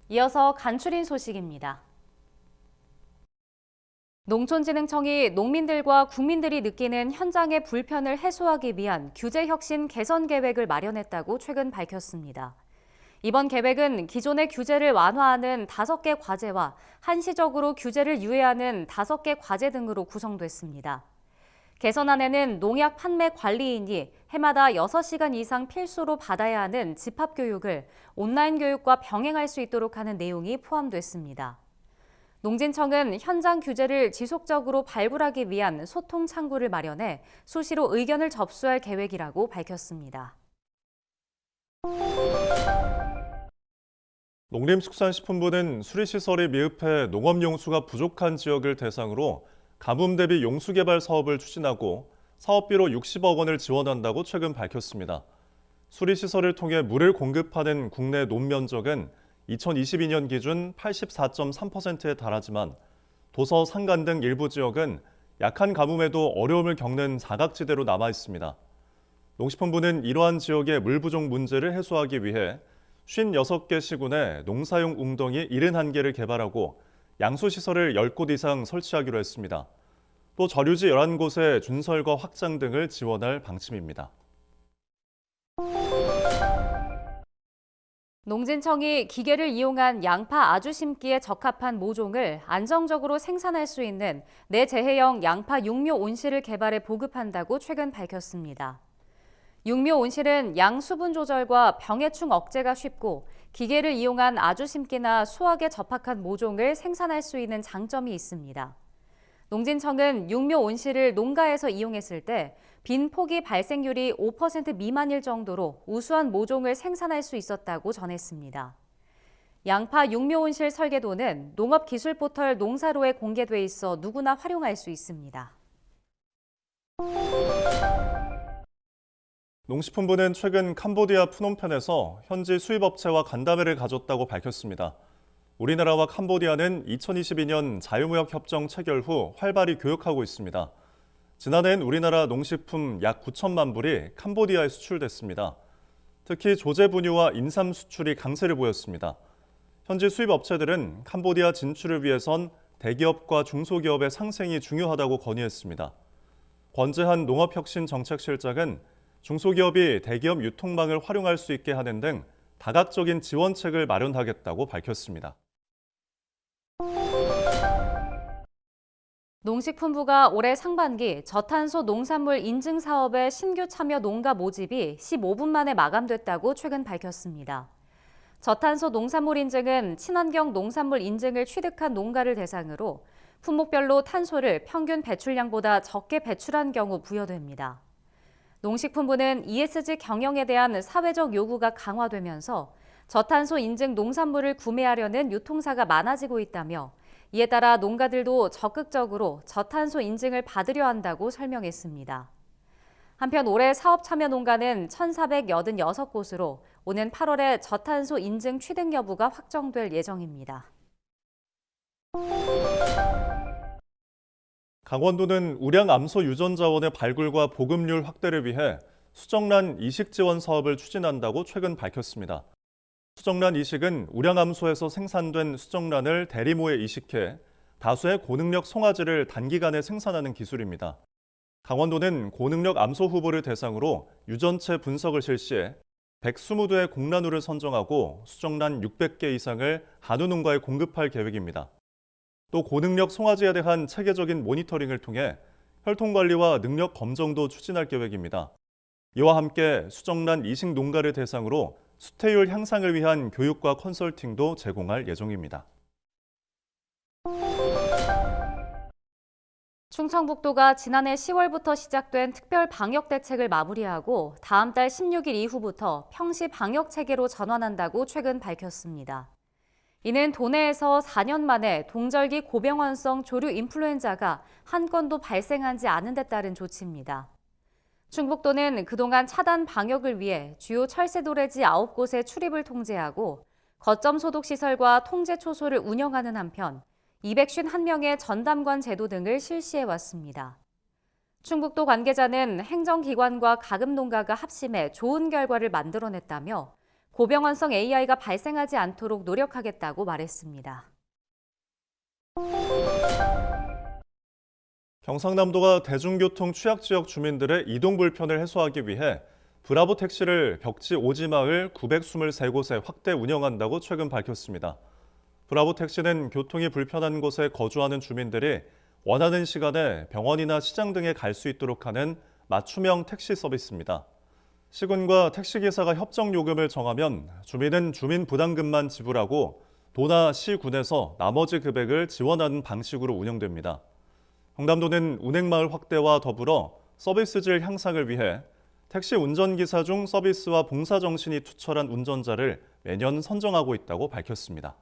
이어서 간추린 소식입니다. 농촌진흥청이 농민들과 국민들이 느끼는 현장의 불편을 해소하기 위한 규제혁신 개선 계획을 마련했다고 최근 밝혔습니다. 이번 계획은 기존의 규제를 완화하는 5개 과제와 한시적으로 규제를 유예하는 5개 과제 등으로 구성됐습니다. 개선안에는 농약 판매 관리인이 해마다 6시간 이상 필수로 받아야 하는 집합교육을 온라인 교육과 병행할 수 있도록 하는 내용이 포함됐습니다. 농진청은 현장 규제를 지속적으로 발굴하기 위한 소통 창구를 마련해 수시로 의견을 접수할 계획이라고 밝혔습니다. 농림축산식품부는 수리시설이 미흡해 농업용수가 부족한 지역을 대상으로 가뭄 대비 용수 개발 사업을 추진하고 사업비로 60억 원을 지원한다고 최근 밝혔습니다. 수리시설을 통해 물을 공급하는 국내 논면적은 2022년 기준 84.3%에 달하지만 도서, 산간 등 일부 지역은 약한 가뭄에도 어려움을 겪는 사각지대로 남아 있습니다. 농식품부는 이러한 지역의 물 부족 문제를 해소하기 위해 56개 시군에 농사용 웅덩이 71개를 개발하고 양수시설을 10곳 이상 설치하기로 했습니다. 또 저류지 11곳의 준설과 확장 등을 지원할 방침입니다. 농진청이 기계를 이용한 양파 아주 심기에 적합한 모종을 안정적으로 생산할 수 있는 내재해형 양파 육묘 온실을 개발해 보급한다고 최근 밝혔습니다. 육묘 온실은 양 수분 조절과 병해충 억제가 쉽고 기계를 이용한 아주 심기나 수확에 접합한 모종을 생산할 수 있는 장점이 있습니다. 농진청은 육묘 온실을 농가에서 이용했을 때 빈 포기 발생률이 5% 미만일 정도로 우수한 모종을 생산할 수 있었다고 전했습니다. 양파 육묘 온실 설계도는 농업기술 포털 농사로에 공개돼 있어 누구나 활용할 수 있습니다. 농식품부는 최근 캄보디아 프놈펜에서 현지 수입업체와 간담회를 가졌다고 밝혔습니다. 우리나라와 캄보디아는 2022년 자유무역 협정 체결 후 활발히 교역하고 있습니다. 지난해엔 우리나라 농식품 약 9천만 불이 캄보디아에 수출됐습니다. 특히 조제 분유와 인삼 수출이 강세를 보였습니다. 현지 수입업체들은 캄보디아 진출을 위해선 대기업과 중소기업의 상생이 중요하다고 건의했습니다. 권재한 농업혁신정책실장은 중소기업이 대기업 유통망을 활용할 수 있게 하는 등 다각적인 지원책을 마련하겠다고 밝혔습니다. 농식품부가 올해 상반기 저탄소 농산물 인증 사업의 신규 참여 농가 모집이 15분 만에 마감됐다고 최근 밝혔습니다. 저탄소 농산물 인증은 친환경 농산물 인증을 취득한 농가를 대상으로 품목별로 탄소를 평균 배출량보다 적게 배출한 경우 부여됩니다. 농식품부는 ESG 경영에 대한 사회적 요구가 강화되면서 저탄소 인증 농산물을 구매하려는 유통사가 많아지고 있다며 이에 따라 농가들도 적극적으로 저탄소 인증을 받으려 한다고 설명했습니다. 한편 올해 사업 참여 농가는 1,486곳으로 오는 8월에 저탄소 인증 취득 여부가 확정될 예정입니다. 강원도는 우량 암소 유전 자원의 발굴과 보급률 확대를 위해 수정란 이식 지원 사업을 추진한다고 최근 밝혔습니다. 수정란 이식은 우량 암소에서 생산된 수정란을 대리모에 이식해 다수의 고능력 송아지를 단기간에 생산하는 기술입니다. 강원도는 고능력 암소 후보를 대상으로 유전체 분석을 실시해 120도의 공란우를 선정하고 수정란 600개 이상을 한우 농가에 공급할 계획입니다. 또 고능력 송아지에 대한 체계적인 모니터링을 통해 혈통 관리와 능력 검정도 추진할 계획입니다. 이와 함께 수정란 이식 농가를 대상으로 수태율 향상을 위한 교육과 컨설팅도 제공할 예정입니다. 충청북도가 지난해 10월부터 시작된 특별 방역 대책을 마무리하고 다음 달 16일 이후부터 평시 방역 체계로 전환한다고 최근 밝혔습니다. 이는 도내에서 4년 만에 동절기 고병원성 조류 인플루엔자가 한 건도 발생하지 않은 데 따른 조치입니다. 충북도는 그동안 차단 방역을 위해 주요 철새도래지 9곳의 출입을 통제하고 거점 소독시설과 통제 초소를 운영하는 한편 251명의 전담관 제도 등을 실시해왔습니다. 충북도 관계자는 행정기관과 가금농가가 합심해 좋은 결과를 만들어냈다며 고병원성 AI가 발생하지 않도록 노력하겠다고 말했습니다. 경상남도가 대중교통 취약지역 주민들의 이동 불편을 해소하기 위해 브라보 택시를 벽지 오지마을 923곳에 확대 운영한다고 최근 밝혔습니다. 브라보 택시는 교통이 불편한 곳에 거주하는 주민들이 원하는 시간에 병원이나 시장 등에 갈 수 있도록 하는 맞춤형 택시 서비스입니다. 시군과 택시기사가 협정 요금을 정하면 주민은 주민 부담금만 지불하고 도나 시군에서 나머지 금액을 지원하는 방식으로 운영됩니다. 경남도는 운행마을 확대와 더불어 서비스질 향상을 위해 택시 운전기사 중 서비스와 봉사정신이 투철한 운전자를 매년 선정하고 있다고 밝혔습니다.